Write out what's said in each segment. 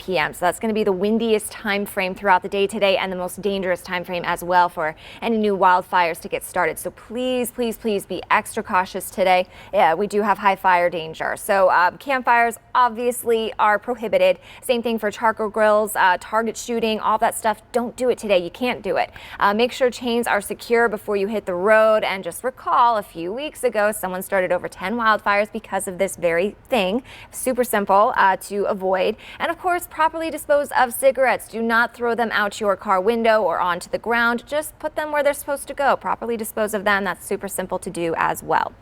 p.m. So that's going to be the windiest time frame throughout the day today and the most dangerous time frame as well for any new wildfires to get started. So please, please, please be extra cautious today. Yeah, we do have high fire danger. So campfires obviously are prohibited. Same thing for charcoal grills, target shooting, all that stuff. Don't do it today. You can't do it. Make sure chains are secure before you hit the road. And just recall, a few weeks ago, someone started over 10 wildfires because of this very thing. Super simple to avoid. And of course, properly dispose of cigarettes. Do not throw them out your car window or onto the ground. Just put them where they're supposed to go. Properly dispose of them. That's super simple to do as well.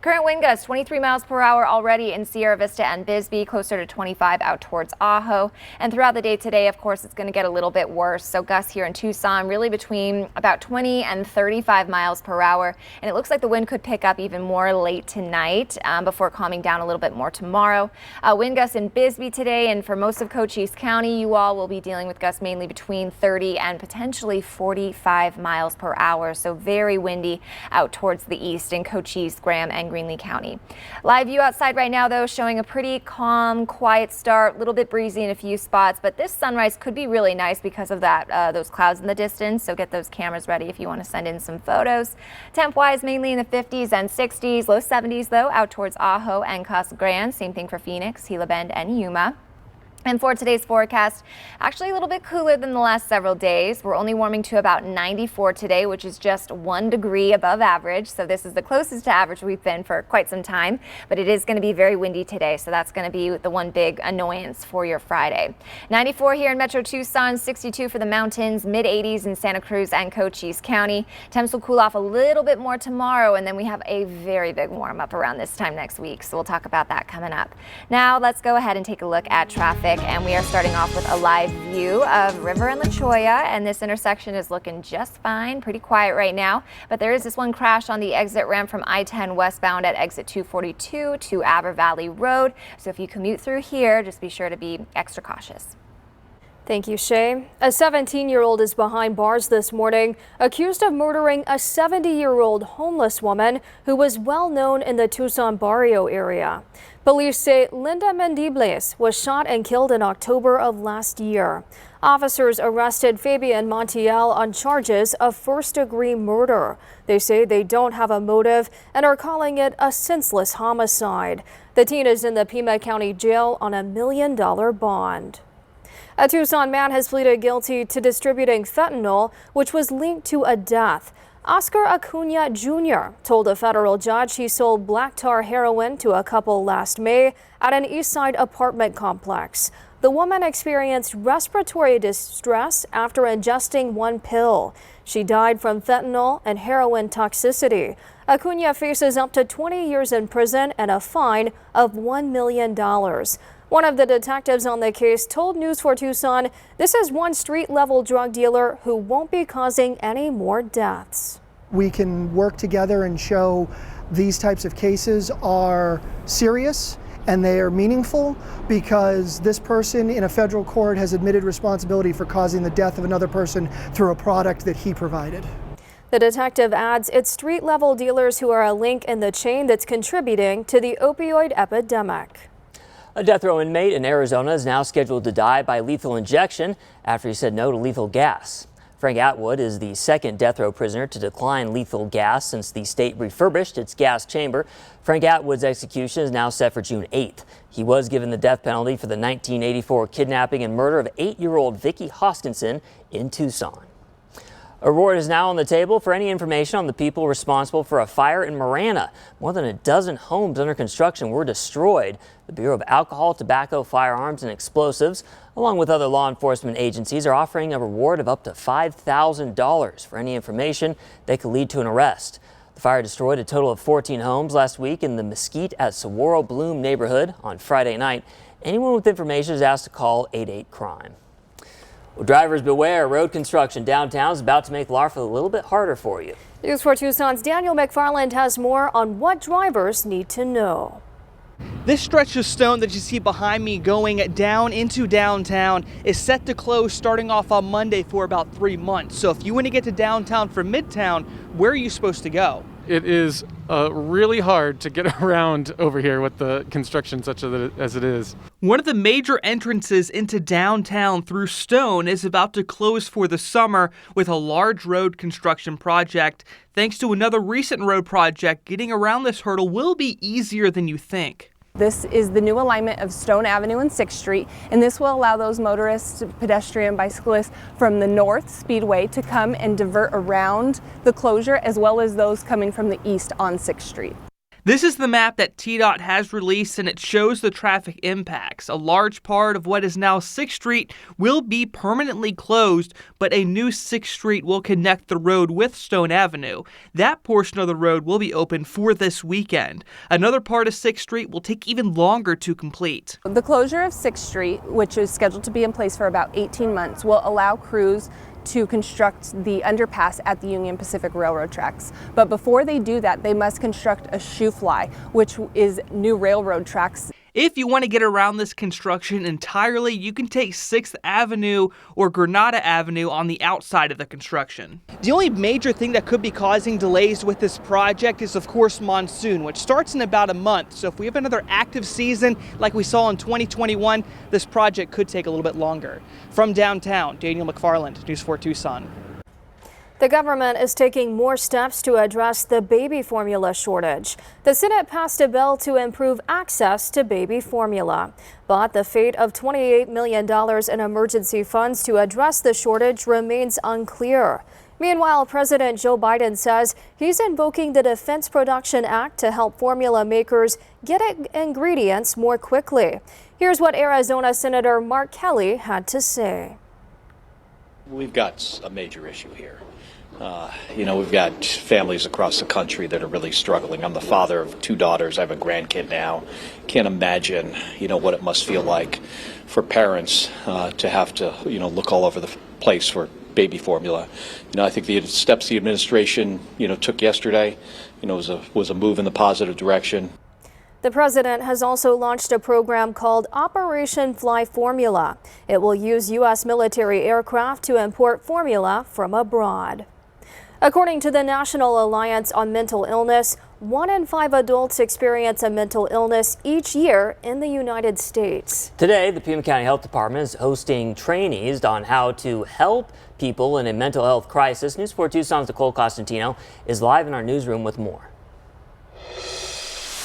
Current wind gusts 23 miles per hour already in Sierra Vista and Bisbee, closer to 25 out towards Ajo. And throughout the day today, of course, it's going to get a little bit worse. So gusts here in Tucson really between about 20 and 35 miles per hour. And it looks like the wind could pick up even more late tonight before calming down a little bit more tomorrow. Wind gusts in Bisbee today, and for most of Cochise County, you all will be dealing with gusts mainly between 30 and potentially 45 miles per hour. So very windy out towards the east in Cochise, Graham, and Greenlee County. Live view outside right now, though, showing a pretty calm, quiet start, a little bit breezy in a few spots, but this sunrise could be really nice because of that those clouds in the distance. So get those cameras ready if you want to send in some photos. Temp-wise, mainly in the 50s and 60s, low 70s though out towards Ajo and Casa Grande. Same thing for Phoenix, Gila Bend, and Yuma. And for today's forecast, actually a little bit cooler than the last several days. We're only warming to about 94 today, which is just 1 degree above average. So this is the closest to average we've been for quite some time, but it is going to be very windy today. So that's going to be the one big annoyance for your Friday. 94 here in Metro Tucson, 62 for the mountains, mid 80s in Santa Cruz and Cochise County. Temps will cool off a little bit more tomorrow, and then we have a very big warm up around this time next week. So we'll talk about that coming up. Now let's go ahead and take a look at traffic. And we are starting off with a live view of River and La Cholla, and this intersection is looking just fine, pretty quiet right now, but there is this one crash on the exit ramp from I-10 westbound at exit 242 to Aber Valley Road. So if you commute through here, just be sure to be extra cautious. Thank you, Shay. A 17-year-old is behind bars this morning, accused of murdering a 70-year-old homeless woman who was well known in the Tucson barrio area. Police say Linda Mendibles was shot and killed in October of last year. Officers arrested Fabian Montiel on charges of first-degree murder. They say they don't have a motive and are calling it a senseless homicide. The teen is in the Pima County Jail on $1 million bond. A Tucson man has pleaded guilty to distributing fentanyl, which was linked to a death. Oscar Acuna Jr. told a federal judge he sold black tar heroin to a couple last May at an Eastside apartment complex. The woman experienced respiratory distress after ingesting one pill. She died from fentanyl and heroin toxicity. Acuna faces up to 20 years in prison and a fine of $1 million. One of the detectives on the case told News 4 Tucson this is one street-level drug dealer who won't be causing any more deaths. We can work together and show these types of cases are serious and they are meaningful because this person in a federal court has admitted responsibility for causing the death of another person through a product that he provided. The detective adds it's street-level dealers who are a link in the chain that's contributing to the opioid epidemic. A death row inmate in Arizona is now scheduled to die by lethal injection after he said no to lethal gas. Frank Atwood is the second death row prisoner to decline lethal gas since the state refurbished its gas chamber. Frank Atwood's execution is now set for June 8th. He was given the death penalty for the 1984 kidnapping and murder of 8-year-old Vicky Hoskinson in Tucson. A reward is now on the table for any information on the people responsible for a fire in Marana. More than a dozen homes under construction were destroyed. The Bureau of Alcohol, Tobacco, Firearms, and Explosives, along with other law enforcement agencies, are offering a reward of up to $5,000 for any information that could lead to an arrest. The fire destroyed a total of 14 homes last week in the Mesquite at Saguaro Bloom neighborhood on Friday night. Anyone with information is asked to call 88-CRIME. Well, drivers beware. Road construction downtown is about to make life a little bit harder for you. News 4 Tucson's Daniel McFarland has more on what drivers need to know. This stretch of stone that you see behind me going down into downtown is set to close starting off on Monday for about 3 months. So if you want to get to downtown from Midtown, where are you supposed to go? It is really hard to get around over here with the construction such as it is. One of the major entrances into downtown through Stone is about to close for the summer with a large road construction project. Thanks to another recent road project, getting around this hurdle will be easier than you think. This is the new alignment of Stone Avenue and 6th Street, and this will allow those motorists, pedestrian, bicyclists from the North Speedway to come and divert around the closure, as well as those coming from the east on 6th Street. This is the map that TDOT has released, and it shows the traffic impacts. A large part of what is now 6th Street will be permanently closed, but a new 6th Street will connect the road with Stone Avenue. That portion of the road will be open for this weekend. Another part of 6th Street will take even longer to complete. The closure of 6th Street, which is scheduled to be in place for about 18 months, will allow crews to construct the underpass at the Union Pacific Railroad tracks. But before they do that, they must construct a shoe fly, which is new railroad tracks. If you want to get around this construction entirely, you can take 6th Avenue or Granada Avenue on the outside of the construction. The only major thing that could be causing delays with this project is, of course, monsoon, which starts in about a month. So if we have another active season like we saw in 2021, this project could take a little bit longer. From downtown, Daniel McFarland, News 4 Tucson. The government is taking more steps to address the baby formula shortage. The Senate passed a bill to improve access to baby formula. But the fate of $28 million in emergency funds to address the shortage remains unclear. Meanwhile, President Joe Biden says he's invoking the Defense Production Act to help formula makers get ingredients more quickly. Here's what Arizona Senator Mark Kelly had to say. We've got a major issue here. We've got families across the country that are really struggling. I'm the father of 2 daughters. I have a grandkid now. Can't imagine, what it must feel like for parents to have to, look all over the place for baby formula. I think the steps the administration, took yesterday, was a move in the positive direction. The president has also launched a program called Operation Fly Formula. It will use U.S. military aircraft to import formula from abroad. According to the National Alliance on Mental Illness, 1 in 5 adults experience a mental illness each year in the United States. Today, the Pima County Health Department is hosting trainees on how to help people in a mental health crisis. News 4 Tucson's Nicole Costantino is live in our newsroom with more.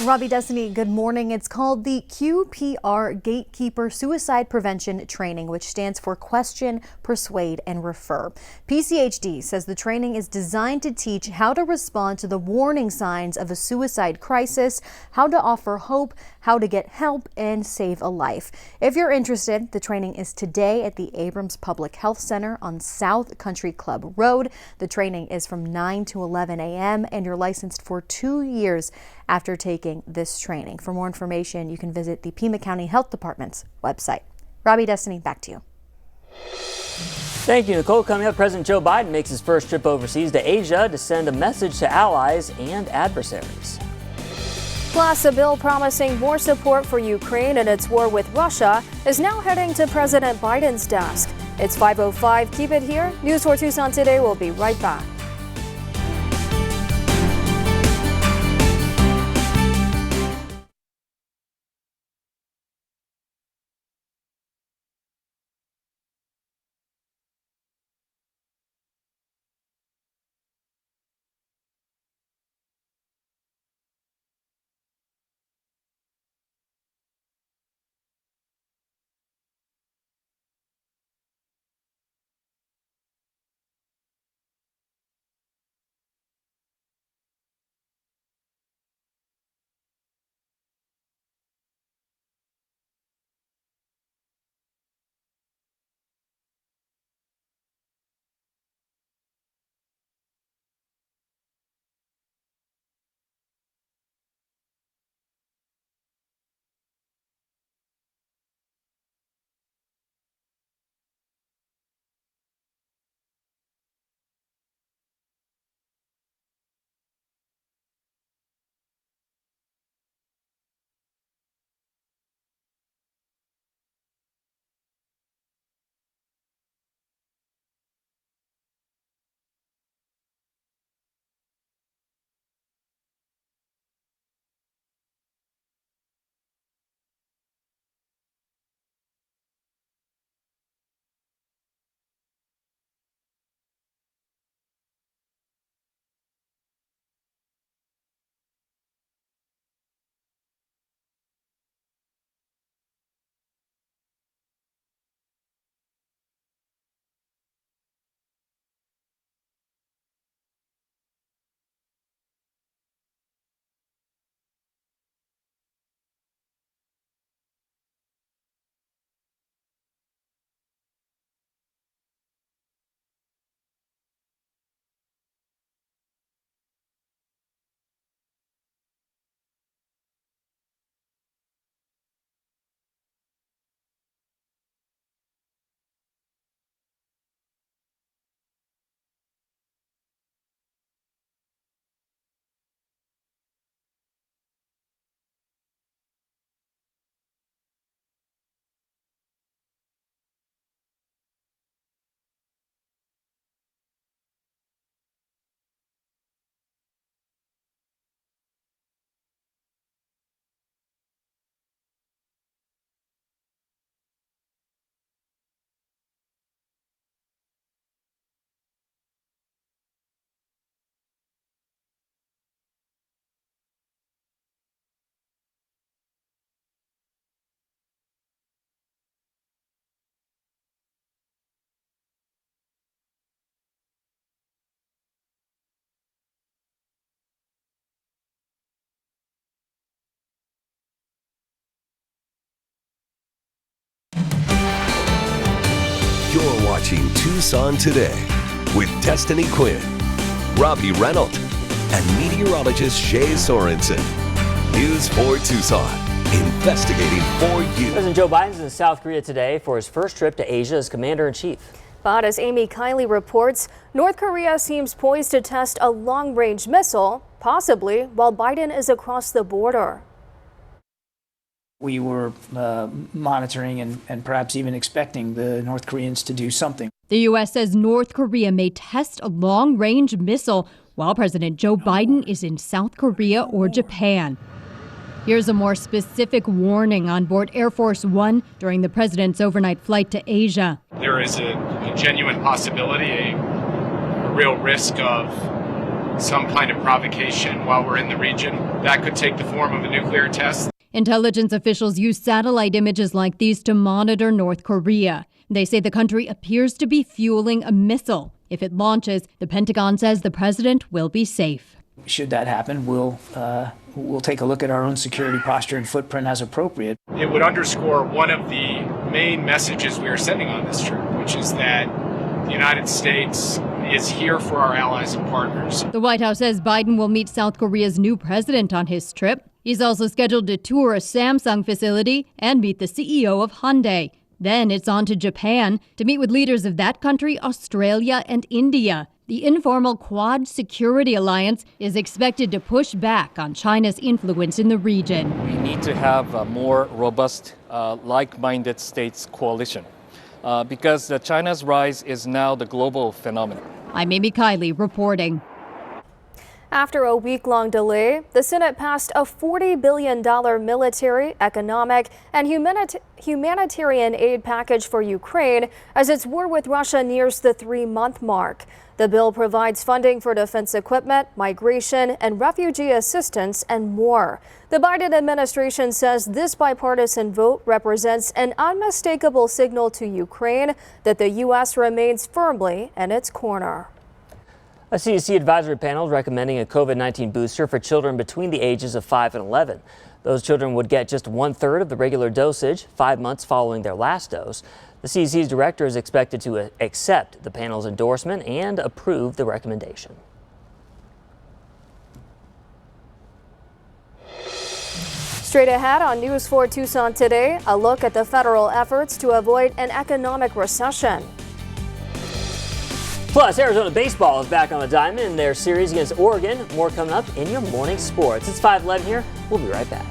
Robbie Destiny, good morning. It's called the QPR Gatekeeper Suicide Prevention Training, which stands for Question, Persuade, and Refer. PCHD says the training is designed to teach how to respond to the warning signs of a suicide crisis, how to offer hope, how to get help, and save a life. If you're interested, the training is today at the Abrams Public Health Center on South Country Club Road. The training is from 9 to 11 a.m. and you're licensed for 2 years after taking this training. For more information, you can visit the Pima County Health Department's website. Robbie Destiny, back to you. Thank you, Nicole. Coming up, President Joe Biden makes his first trip overseas to Asia to send a message to allies and adversaries. Plus, a bill promising more support for Ukraine in its war with Russia is now heading to President Biden's desk. It's 5:05. Keep it here. News 4 Tucson Today will be right back. watching Tucson Today with Destiny Quinn, Robbie Reynolds, and meteorologist Shay Sorensen. News 4 Tucson, investigating for you. President Joe Biden's in South Korea today for his first trip to Asia as commander-in-chief. But as Amy Kiley reports, North Korea seems poised to test a long-range missile, possibly while Biden is across the border. We were monitoring and perhaps even expecting the North Koreans to do something. The U.S. says North Korea may test a long-range missile while President Joe Biden is in South Korea or Japan. Here's a more specific warning on board Air Force One during the president's overnight flight to Asia. There is a genuine possibility, a real risk of some kind of provocation while we're in the region. That could take the form of a nuclear test. Intelligence officials use satellite images like these to monitor North Korea. They say the country appears to be fueling a missile. If it launches, the Pentagon says the president will be safe. Should that happen, we'll take a look at our own security posture and footprint as appropriate. It would underscore one of the main messages we are sending on this trip, which is that the United States is here for our allies and partners. The White House says Biden will meet South Korea's new president on his trip. He's also scheduled to tour a Samsung facility and meet the CEO of Hyundai. Then it's on to Japan to meet with leaders of that country, Australia, and India. The informal Quad Security Alliance is expected to push back on China's influence in the region. We need to have a more robust, like-minded states coalition because China's rise is now the global phenomenon. I'm Amy Kiley reporting. After a week-long delay, the Senate passed a $40 billion military, economic, and humanitarian aid package for Ukraine as its war with Russia nears the 3-month mark. The bill provides funding for defense equipment, migration, and refugee assistance, and more. The Biden administration says this bipartisan vote represents an unmistakable signal to Ukraine that the U.S. remains firmly in its corner. A CDC advisory panel is recommending a COVID-19 booster for children between the ages of 5 and 11. Those children would get just 1/3 of the regular dosage 5 months following their last dose. The CDC's director is expected to accept the panel's endorsement and approve the recommendation. Straight ahead on News 4 Tucson today, a look at the federal efforts to avoid an economic recession. Plus, Arizona baseball is back on the diamond in their series against Oregon. More coming up in your morning sports. It's 5:11 here. We'll be right back.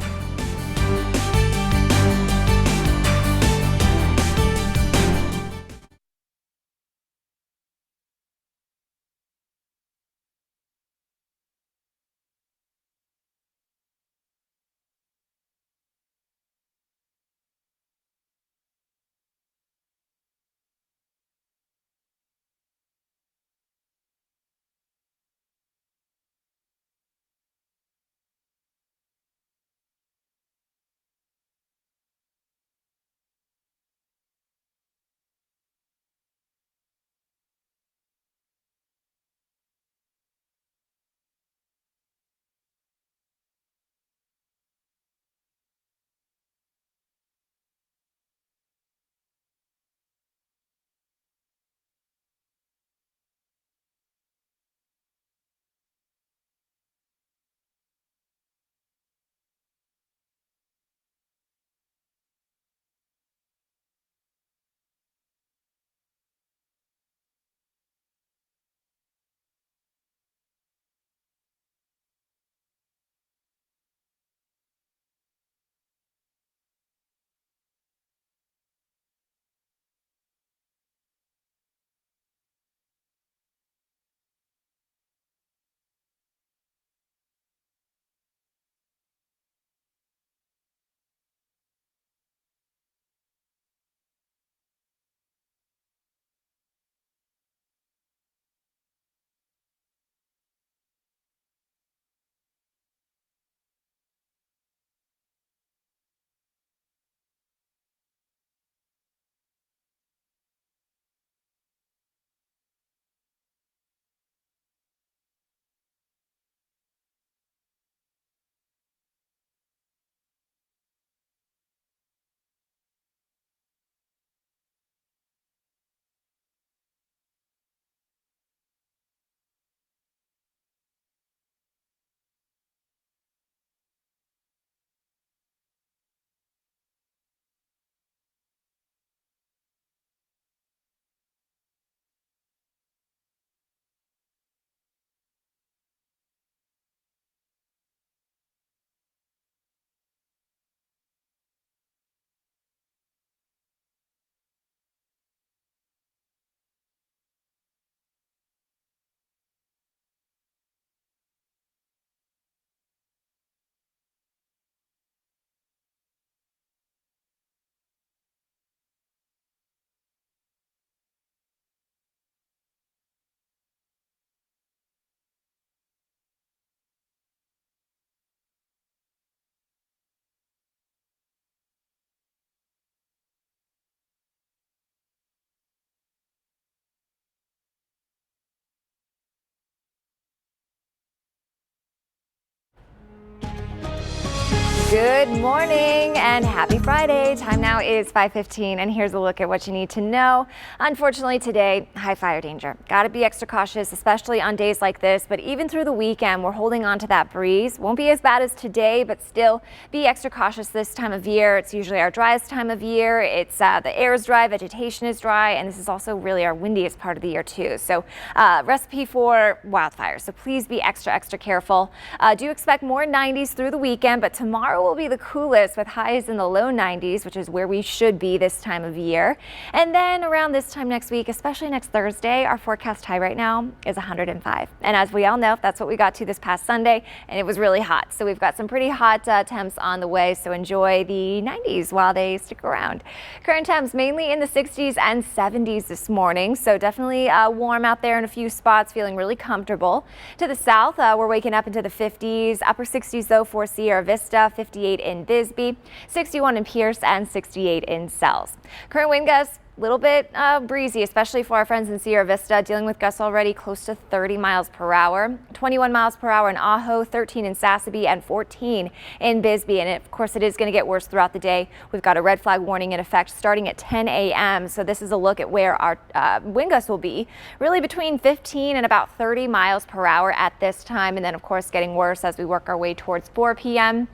Good morning and happy Friday. Time now is 5:15 and here's a look at what you need to know. Unfortunately today, high fire danger. Got to be extra cautious, especially on days like this, but even through the weekend, we're holding on to that breeze. Won't be as bad as today, but still be extra cautious this time of year. It's usually our driest time of year. It's the air is dry, vegetation is dry, and this is also really our windiest part of the year too. So recipe for wildfires. So please be extra careful. Do expect more 90s through the weekend, but tomorrow will be the coolest with highs in the low 90s, which is where we should be this time of year. And then around this time next week, especially next Thursday, our forecast high right now is 105. And as we all know, that's what we got to this past Sunday, and it was really hot. So we've got some pretty hot temps on the way, so enjoy the 90s while they stick around. Current temps mainly in the 60s and 70s this morning, so definitely warm out there in a few spots, feeling really comfortable. To the south, we're waking up into the 50s, upper 60s though for Sierra Vista, 58 in Bisbee, 61 in Pierce, and 68 in Sells. Current wind gusts, a little bit breezy, especially for our friends in Sierra Vista, dealing with gusts already close to 30 miles per hour, 21 miles per hour in Ajo, 13 in Sassabee, and 14 in Bisbee. And of course, it is going to get worse throughout the day. We've got a red flag warning in effect starting at 10 a.m. So this is a look at where our wind gusts will be, really between 15 and about 30 miles per hour at this time. And then, of course, getting worse as we work our way towards 4 p.m.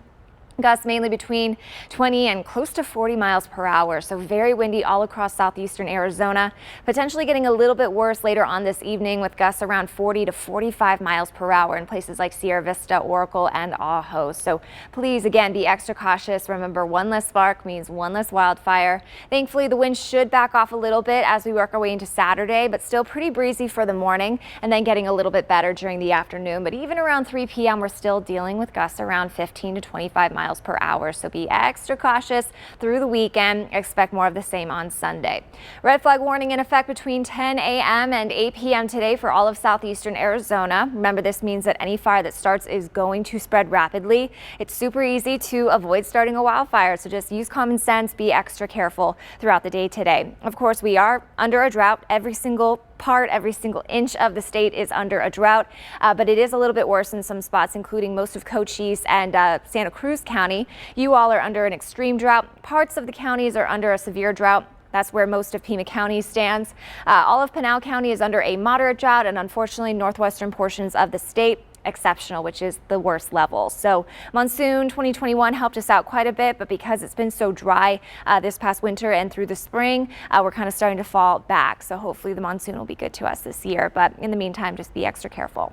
Gusts mainly between 20 and close to 40 miles per hour. So very windy all across southeastern Arizona, potentially getting a little bit worse later on this evening with gusts around 40 to 45 miles per hour in places like Sierra Vista, Oracle, and Ajo. So please, again, be extra cautious. Remember, one less spark means one less wildfire. Thankfully, the wind should back off a little bit as we work our way into Saturday, but still pretty breezy for the morning and then getting a little bit better during the afternoon. But even around 3 p.m., we're still dealing with gusts around 15 to 25 miles per hour. So be extra cautious through the weekend. Expect more of the same on Sunday. Red flag warning in effect between 10 a.m. and 8 p.m. today for all of southeastern Arizona. Remember, this means that any fire that starts is going to spread rapidly. It's super easy to avoid starting a wildfire, so just use common sense, be extra careful throughout the day today. Of course, we are under a drought. Every single inch of the state is under a drought, but it is a little bit worse in some spots, including most of Cochise and Santa Cruz County. You all are under an extreme drought. Parts of the counties are under a severe drought. That's where most of Pima County stands. All of Pinal County is under a moderate drought, and unfortunately, northwestern portions of the state exceptional, which is the worst level. So monsoon 2021 helped us out quite a bit, but because it's been so dry this past winter and through the spring, we're kind of starting to fall back. So hopefully the monsoon will be good to us this year, but in the meantime, just be extra careful.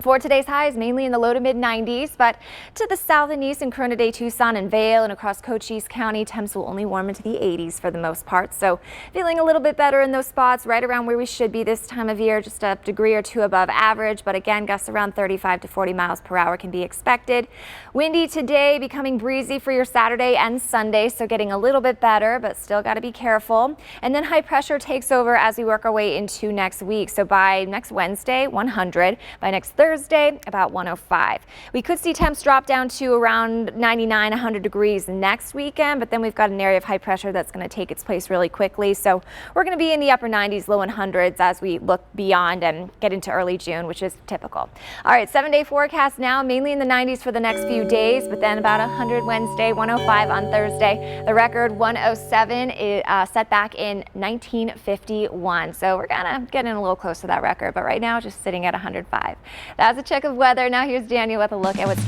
For today's highs, mainly in the low to mid 90s, but to the south and east in Corona de Tucson and Vail and across Cochise County, temps will only warm into the 80s for the most part. So feeling a little bit better in those spots, right around where we should be this time of year, just a degree or two above average. But again, gusts around 35 to 40 miles per hour can be expected. Windy today, becoming breezy for your Saturday and Sunday, so getting a little bit better, but still got to be careful. And then high pressure takes over as we work our way into next week. So by next Wednesday, 100. By next Thursday, about 105. We could see temps drop down to around 99, 100 degrees next weekend, but then we've got an area of high pressure that's going to take its place really quickly. So we're going to be in the upper 90s, low 100s as we look beyond and get into early June, which is typical. All right, 7-day forecast now, mainly in the 90s for the next few days, but then about 100 Wednesday, 105 on Thursday. The record 107 is set back in 1951. So we're kind of getting a little close to that record, but right now just sitting at 105. That's a check of weather. Now here's Daniel with a look at what's